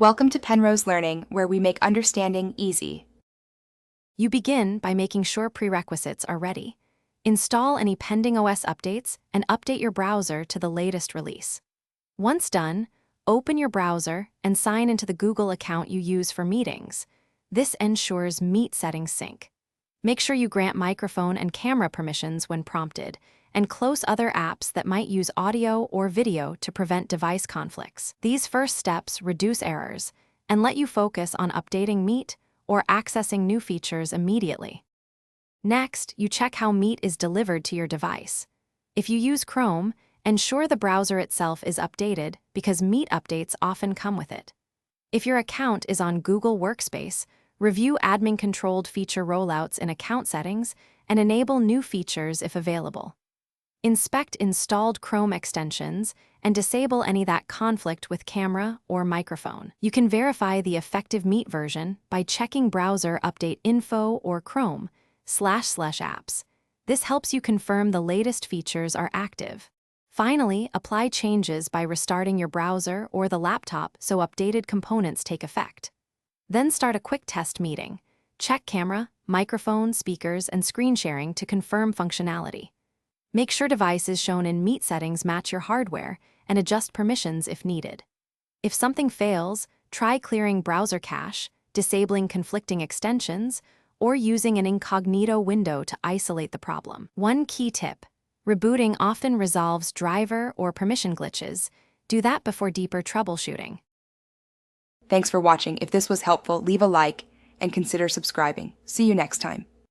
Welcome to Penrose Learning, where we make understanding easy. You begin by making sure prerequisites are ready. Install any pending OS updates and update your browser to the latest release. Once done, open your browser and sign into the Google account you use for meetings. This ensures Meet settings sync. Make sure you grant microphone and camera permissions when prompted, and close other apps that might use audio or video to prevent device conflicts. These first steps reduce errors and let you focus on updating Meet or accessing new features immediately. Next, you check how Meet is delivered to your device. If you use Chrome, ensure the browser itself is updated because Meet updates often come with it. If your account is on Google Workspace, review admin-controlled feature rollouts in account settings and enable new features if available. Inspect installed Chrome extensions and disable any that conflict with camera or microphone. You can verify the effective Meet version by checking Browser Update Info or Chrome//apps. This helps you confirm the latest features are active. Finally, apply changes by restarting your browser or the laptop so updated components take effect. Then start a quick test meeting. Check camera, microphone, speakers, and screen sharing to confirm functionality. Make sure devices shown in Meet settings match your hardware and adjust permissions if needed. If something fails, try clearing browser cache, disabling conflicting extensions, or using an incognito window to isolate the problem. One key tip: rebooting often resolves driver or permission glitches. Do that before deeper troubleshooting. Thanks for watching. If this was helpful, leave a like and consider subscribing. See you next time.